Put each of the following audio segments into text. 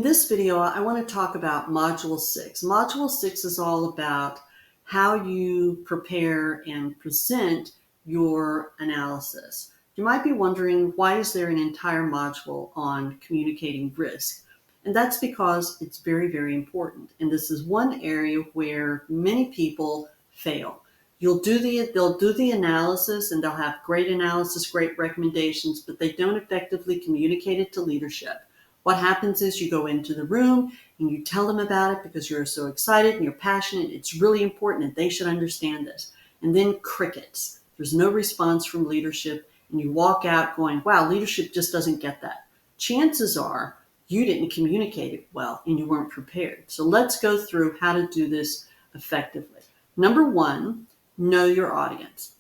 this video, I want to talk about Module 6. Module 6 is all about how you prepare and present your analysis. You might be wondering, why is there an entire module on communicating risk? And that's because it's very, very important. And this is one area where many people fail. They'll do the analysis and they'll have great analysis, great recommendations, but they don't effectively communicate it to leadership. What happens is you go into the room and you tell them about it because you're so excited and you're passionate. It's really important and they should understand this. And then crickets. There's no response from leadership and you walk out going, wow, leadership just doesn't get that. Chances are you didn't communicate it well and you weren't prepared. So let's go through how to do this effectively. Number one, know your audience.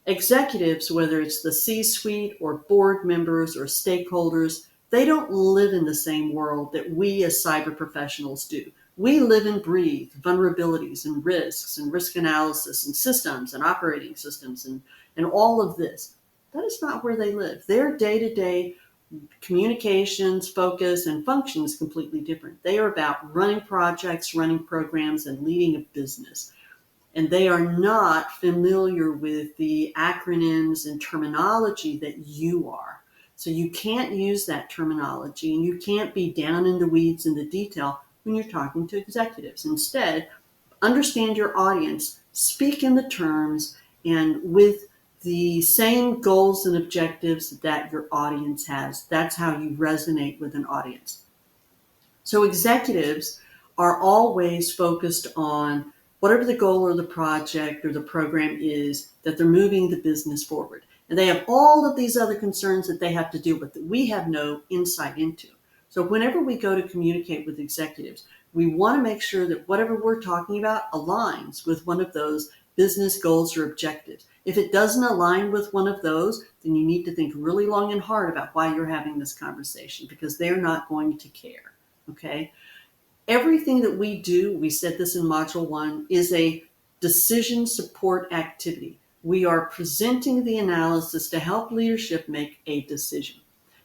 Executives, whether it's the C-suite or board members or stakeholders, they don't live in the same world that we as cyber professionals do. We live and breathe vulnerabilities and risk analysis and systems and operating systems and all of this. That is not where they live. Their day-to-day communications, focus, and function is completely different. They are about running projects, running programs, and leading a business. And they are not familiar with the acronyms and terminology that you are. So you can't use that terminology and you can't be down in the weeds in the detail when you're talking to executives. Instead, understand your audience, speak in the terms and with the same goals and objectives that your audience has. That's how you resonate with an audience. So executives are always focused on whatever the goal or the project or the program is that they're moving the business forward. And they have all of these other concerns that they have to deal with that we have no insight into. So whenever we go to communicate with executives, we want to make sure that whatever we're talking about aligns with one of those business goals or objectives. If it doesn't align with one of those, then you need to think really long and hard about why you're having this conversation, because they're not going to care, okay? Everything that we do, we said this in Module 1, is a decision support activity. We are presenting the analysis to help leadership make a decision.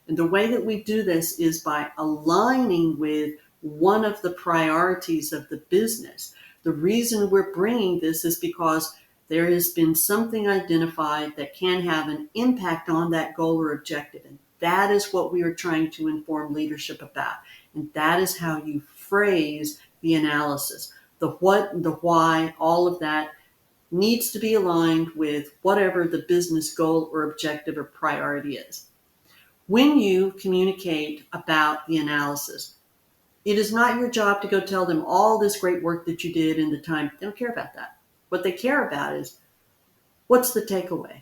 And the way that we do this is by aligning with one of the priorities of the business. The reason we're bringing this is because there has been something identified that can have an impact on that goal or objective. And that is what we are trying to inform leadership about. And that is how you phrase the analysis. The what, the why, all of that needs to be aligned with whatever the business goal or objective or priority is. When you communicate about the analysis, it is not your job to go tell them all this great work that you did in the time. They don't care about that. What they care about is, what's the takeaway?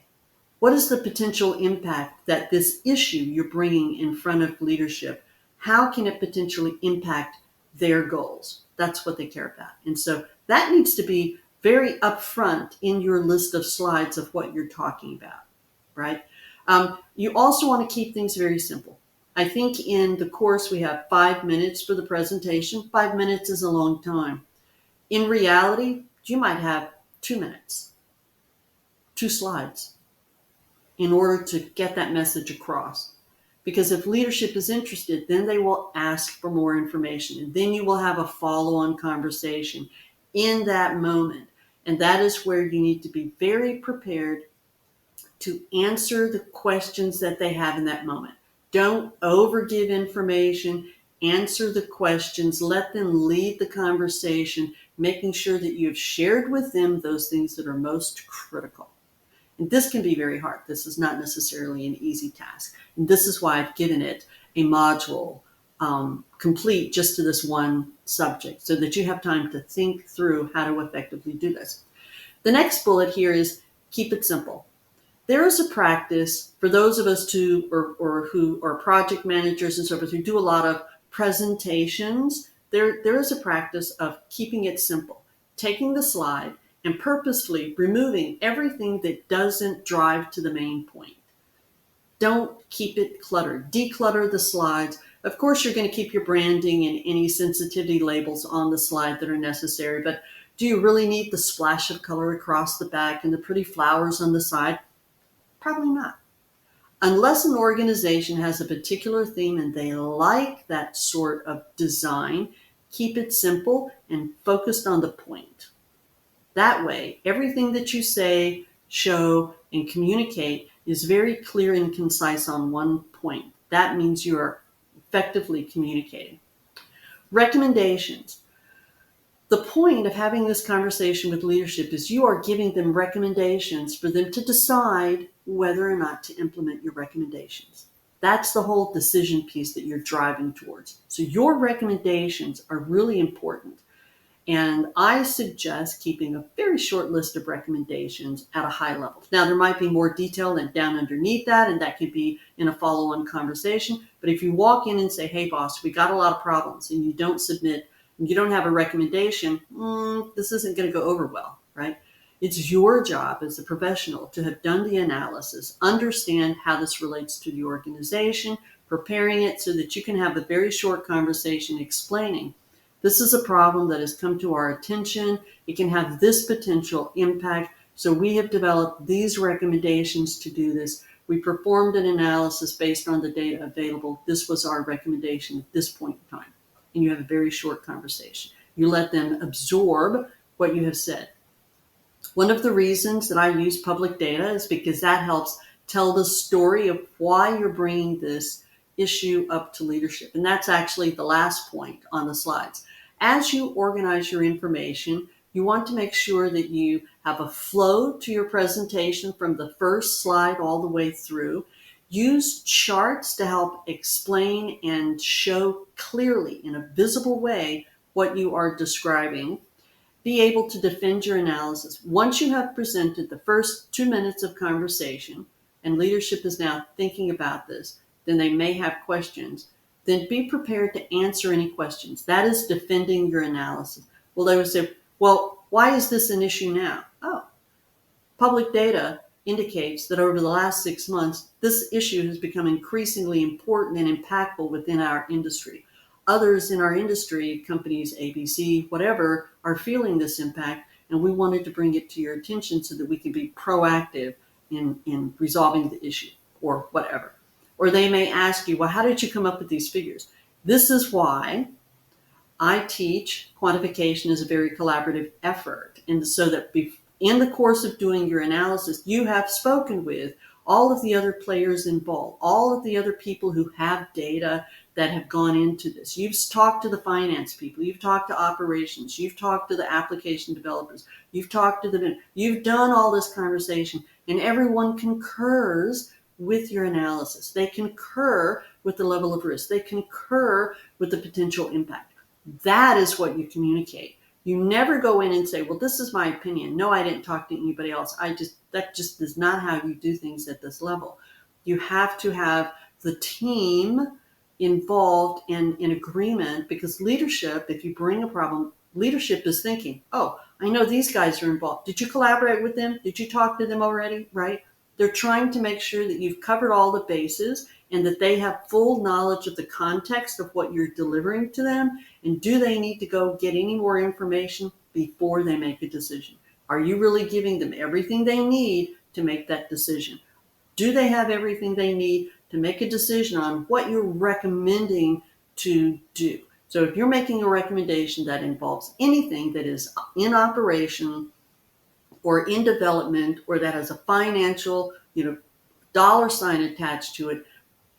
What is the potential impact that this issue you're bringing in front of leadership, how can it potentially impact their goals? That's what they care about. And so that needs to be very upfront in your list of slides of what you're talking about, right? You also want to keep things very simple. I think in the course we have 5 minutes for the presentation. 5 minutes is a long time. In reality, you might have 2 minutes, 2 slides in order to get that message across. Because if leadership is interested, then they will ask for more information. And then you will have a follow-on conversation in that moment. And that is where you need to be very prepared to answer the questions that they have in that moment. Don't overgive information. Answer the questions. Let them lead the conversation, making sure that you've shared with them those things that are most critical. And this can be very hard. This is not necessarily an easy task. And this is why I've given it a module complete just to this one subject, so that you have time to think through how to effectively do this. The next bullet here is keep it simple. There is a practice for those of us who are project managers and so forth who do a lot of presentations. There is a practice of keeping it simple, taking the slide and purposefully removing everything that doesn't drive to the main point. Don't keep it cluttered. Declutter the slides. Of course, you're going to keep your branding and any sensitivity labels on the slide that are necessary, but do you really need the splash of color across the back and the pretty flowers on the side? Probably not. Unless an organization has a particular theme and they like that sort of design, keep it simple and focused on the point. That way, everything that you say, show, and communicate is very clear and concise on one point. That means you are effectively communicating. Recommendations. The point of having this conversation with leadership is you are giving them recommendations for them to decide whether or not to implement your recommendations. That's the whole decision piece that you're driving towards. So your recommendations are really important. And I suggest keeping a very short list of recommendations at a high level. Now, there might be more detail and down underneath that, and that could be in a follow-on conversation. But if you walk in and say, hey, boss, we got a lot of problems, and you don't submit, and you don't have a recommendation, this isn't going to go over well, right? It's your job as a professional to have done the analysis, understand how this relates to the organization, preparing it so that you can have a very short conversation explaining this is a problem that has come to our attention. It can have this potential impact. So we have developed these recommendations to do this. We performed an analysis based on the data available. This was our recommendation at this point in time. And you have a very short conversation. You let them absorb what you have said. One of the reasons that I use public data is because that helps tell the story of why you're bringing this issue up to leadership. And that's actually the last point on the slides. As you organize your information, you want to make sure that you have a flow to your presentation from the first slide all the way through. Use charts to help explain and show clearly in a visible way what you are describing. Be able to defend your analysis. Once you have presented the first 2 minutes of conversation, and leadership is now thinking about this, then they may have questions. Then be prepared to answer any questions. That is defending your analysis. Well, they would say, well, why is this an issue now? Oh, public data indicates that over the last 6 months, this issue has become increasingly important and impactful within our industry. Others in our industry, companies, ABC, whatever, are feeling this impact, and we wanted to bring it to your attention so that we can be proactive in resolving the issue or whatever. Or they may ask you, well, how did you come up with these figures? This is why I teach quantification is a very collaborative effort. And so that in the course of doing your analysis, you have spoken with all of the other players involved, all of the other people who have data that have gone into this. You've talked to the finance people, you've talked to operations, you've talked to the application developers, you've talked to you've done all this conversation, and everyone concurs with your analysis. They concur with the level of risk. They concur with the potential impact. That is what you communicate. You never go in and say, well, this is my opinion. No, I didn't talk to anybody else. That just is not how you do things at this level. You have to have the team involved and in agreement, because leadership, if you bring a problem, leadership is thinking, oh, I know these guys are involved. Did you collaborate with them? Did you talk to them already? Right? They're trying to make sure that you've covered all the bases and that they have full knowledge of the context of what you're delivering to them. And do they need to go get any more information before they make a decision? Are you really giving them everything they need to make that decision? Do they have everything they need to make a decision on what you're recommending to do? So if you're making a recommendation that involves anything that is in operation or in development, or that has a financial, dollar sign attached to it,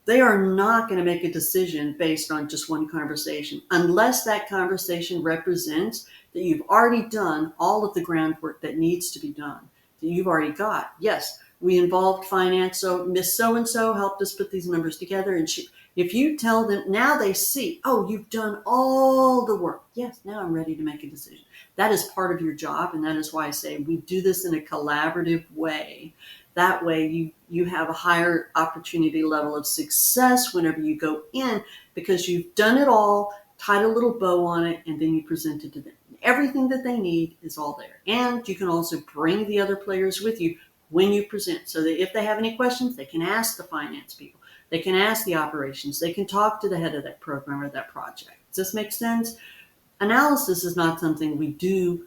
they are not going to make a decision based on just one conversation, unless that conversation represents that you've already done all of the groundwork that needs to be done, that you've already got. Yes, we involved finance, so Miss So-and-so helped us put these numbers together, and if you tell them, now they see, oh, you've done all the work. Yes, now I'm ready to make a decision. That is part of your job, and that is why I say we do this in a collaborative way. That way you have a higher opportunity level of success whenever you go in, because you've done it all, tied a little bow on it, and then you present it to them. Everything that they need is all there. And you can also bring the other players with you when you present, so that if they have any questions, they can ask the finance people. They can ask the operations. They can talk to the head of that program or that project. Does this make sense? Analysis is not something we do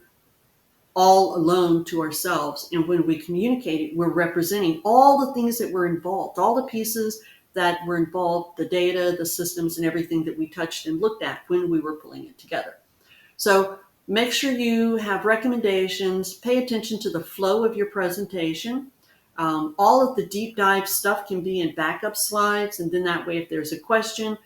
all alone to ourselves. And when we communicate it, we're representing all the things that were involved, all the pieces that were involved, the data, the systems, and everything that we touched and looked at when we were pulling it together. So make sure you have recommendations, pay attention to the flow of your presentation. All of the deep dive stuff can be in backup slides, and then that way if there's a question,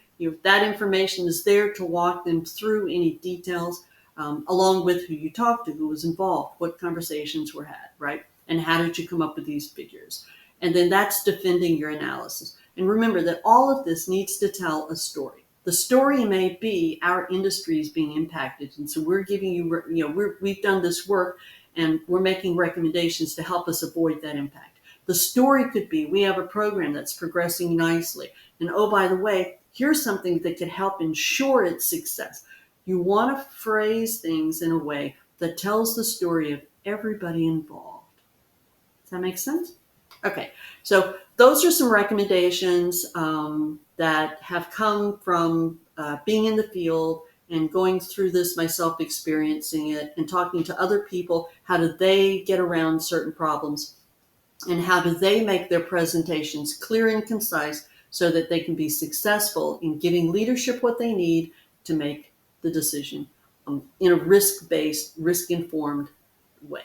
that information is there to walk them through any details, along with who you talked to, who was involved, what conversations were had, right? And how did you come up with these figures? And then that's defending your analysis. And remember that all of this needs to tell a story. The story may be our industry is being impacted. And so we're giving you, we've done this work and we're making recommendations to help us avoid that impact. The story could be, we have a program that's progressing nicely. And oh, by the way, here's something that could help ensure its success. You want to phrase things in a way that tells the story of everybody involved. Does that make sense? Okay, so those are some recommendations that have come from being in the field and going through this myself, experiencing it, and talking to other people. How do they get around certain problems? And how do they make their presentations clear and concise so that they can be successful in giving leadership what they need to make the decision in a risk-based, risk-informed way?